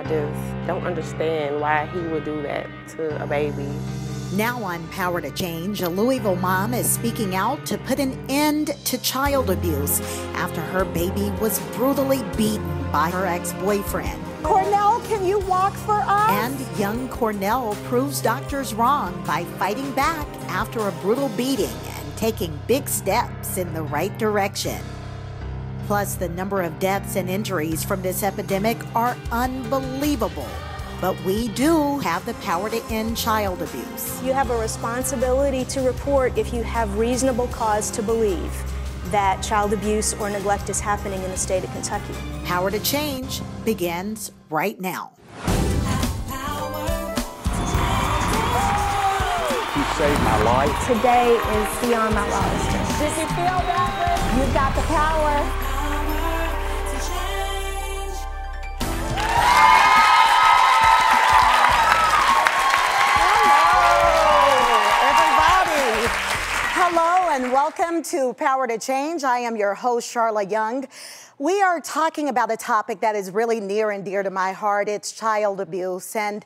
just don't understand why he would do that to a baby. Now on Power to Change, a Louisville mom is speaking out to put an end to child abuse after her baby was brutally beaten by her ex-boyfriend. Cornell, can you walk for us? And young Cornell proves doctors wrong by fighting back after a brutal beating and taking big steps in the right direction. Plus, the number of deaths and injuries from this epidemic are unbelievable. But we do have the power to end child abuse. You have a responsibility to report if you have reasonable cause to believe that child abuse or neglect is happening in the state of Kentucky. Power to Change begins right now. You saved my life. Today is beyond my wildest dreams. Did you feel that one? You've got the power. Hello and welcome to Power to Change. I am your host, Charla Young. We are talking about a topic that is really near and dear to my heart. It's child abuse. And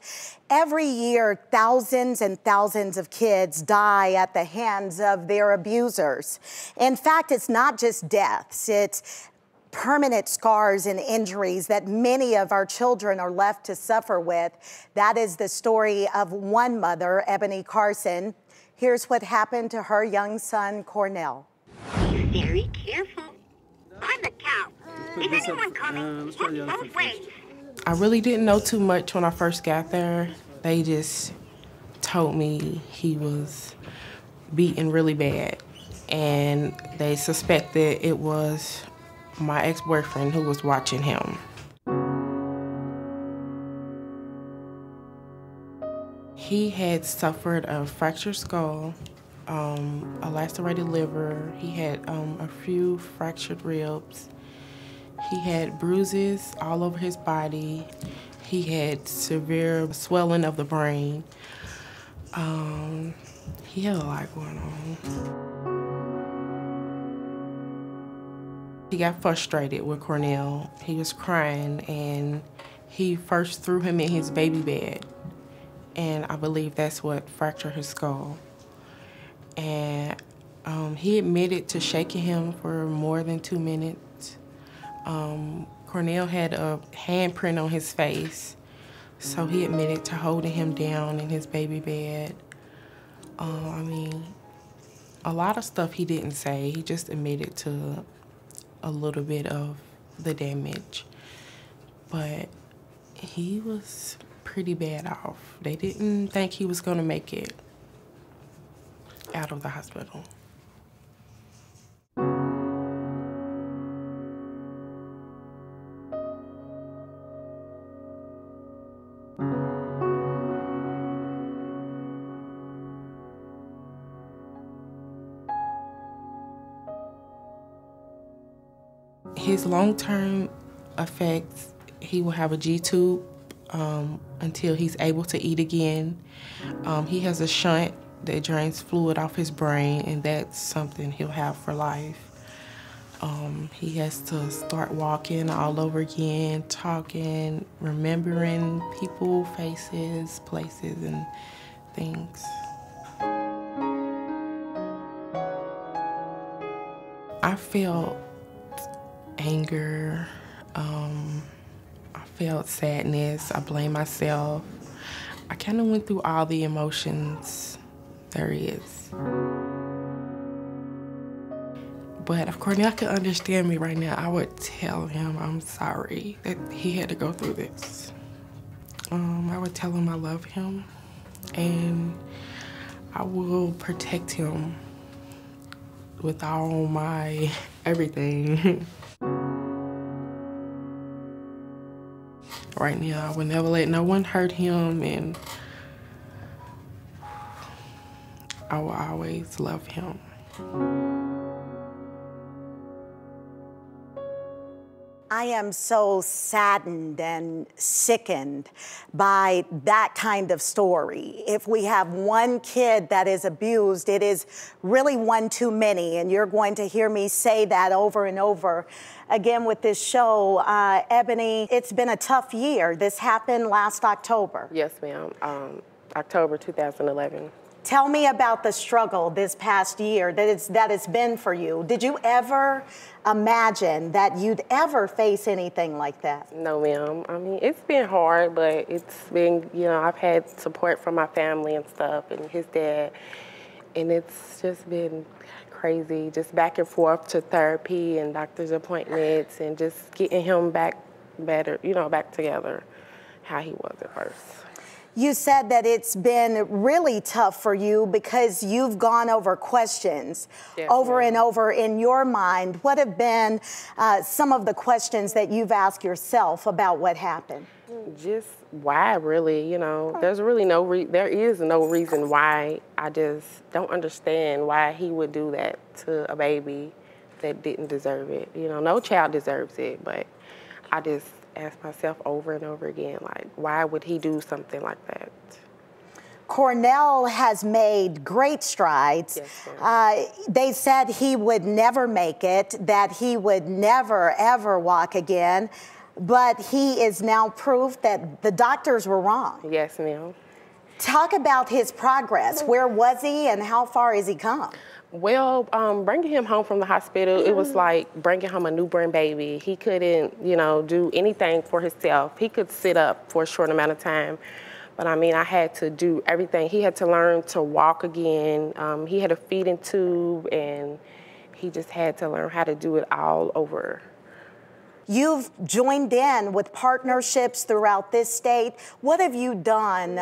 every year, thousands and thousands of kids die at the hands of their abusers. In fact, it's not just deaths. It's permanent scars and injuries that many of our children are left to suffer with. That is the story of one mother, Ebony Carson. Here's what happened to her young son, Cornell. Be very careful. On the couch. Is anyone coming? Look both ways. I really didn't know too much when I first got there. They just told me he was beaten really bad. And they suspected it was my ex-boyfriend who was watching him. He had suffered a fractured skull, a lacerated liver. He had a few fractured ribs. He had bruises all over his body. He had severe swelling of the brain. He had a lot going on. He got frustrated with Cornell. He was crying, and he first threw him in his baby bed. And I believe that's what fractured his skull. And he admitted to shaking him for more than 2 minutes. Cornell had a handprint on his face, so he admitted to holding him down in his baby bed. I mean, a lot of stuff he didn't say. He just admitted to a little bit of the damage. But he was pretty bad off. They didn't think he was gonna make it out of the hospital. His long-term effects, he will have a G-tube until he's able to eat again. He has a shunt that drains fluid off his brain, and that's something he'll have for life. He has to start walking all over again, talking, remembering people, faces, places, and things. I felt anger, I felt sadness, I blamed myself. I kind of went through all the emotions there is. But if Cornell could understand me right now, I would tell him I'm sorry that he had to go through this. I would tell him I love him, and I will protect him with all my everything. Right now, I would never let no one hurt him, and I will always love him. I am so saddened and sickened by that kind of story. If we have one kid that is abused, it is really one too many, and you're going to hear me say that over and over again with this show. Ebony, it's been a tough year. This happened last October. Yes, ma'am. October 2011. Tell me about the struggle this past year that it's been for you. Did you ever imagine that you'd ever face anything like that? No, ma'am. I mean, it's been hard, but it's been, you know, I've had support from my family and stuff and his dad, and it's just been crazy, just back and forth to therapy and doctor's appointments and just getting him back better, you know, back together how he was at first. You said that it's been really tough for you because you've gone over questions over and over in your mind. What have been some of the questions that you've asked yourself about what happened? Just why, really, you know, there's really there is no reason why. I just don't understand why he would do that to a baby that didn't deserve it. You know, no child deserves it, but I just ask myself over and over again, like, why would he do something like that? Cornell has made great strides. Yes, they said he would never make it, that he would never, ever walk again, but he is now proof that the doctors were wrong. Yes, ma'am. Talk about his progress. Where was he and how far has he come? Well, bringing him home from the hospital, it was like bringing home a newborn baby. He couldn't, you know, do anything for himself. He could sit up for a short amount of time, but I mean, I had to do everything. He had to learn to walk again. He had a feeding tube, and he just had to learn how to do it all over. You've joined in with partnerships throughout this state. What have you done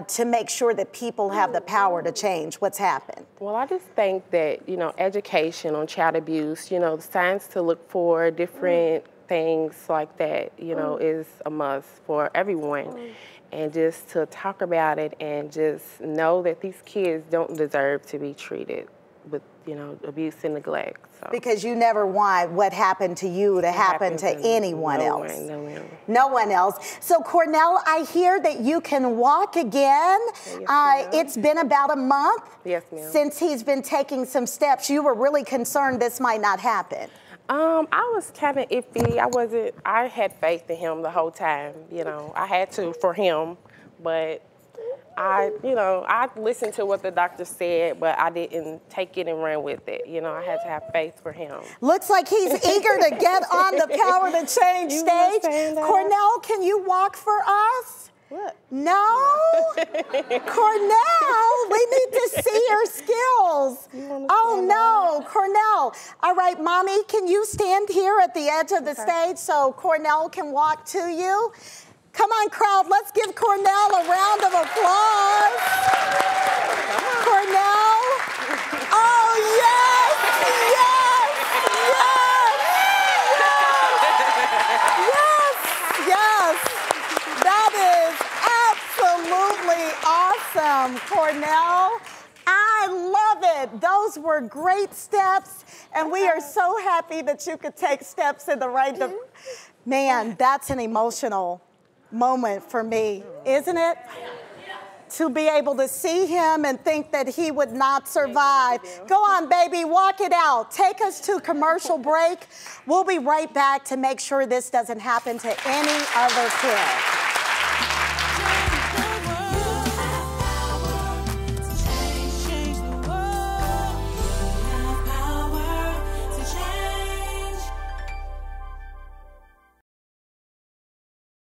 to make sure that people have the power to change what's happened? Well, I just think that, you know, education on child abuse, you know, the signs to look for, different things like that, you know, is a must for everyone. And just to talk about it and just know that these kids don't deserve to be treated with, you know, abuse and neglect. So. Because you never want what happened to you to happen to anyone else. No one else. So Cornell, I hear that you can walk again. Yes, it's been about a month since he's been taking some steps. You were really concerned this might not happen. I was kind of iffy. I had faith in him the whole time. You know, I had to for him, but I listened to what the doctor said, but I didn't take it and run with it. You know, I had to have faith for him. Looks like he's eager to get on the Power to Change stage. Cornell, can you walk for us? What? No? Cornell, we need to see your skills. Oh, no, Cornell. All right, Mommy, can you stand here at the edge of the stage so Cornell can walk to you? Come on, crowd, let's give Cornell a round of applause. Cornell. Oh, yes, yes, yes, yes, yes. That is absolutely awesome, Cornell. I love it. Those were great steps, and we are so happy that you could take steps in the right direction. Man, that's an emotional moment for me, isn't it? To be able to see him and think that he would not survive. Go on, baby, walk it out. Take us to commercial break. We'll be right back to make sure this doesn't happen to any other kid.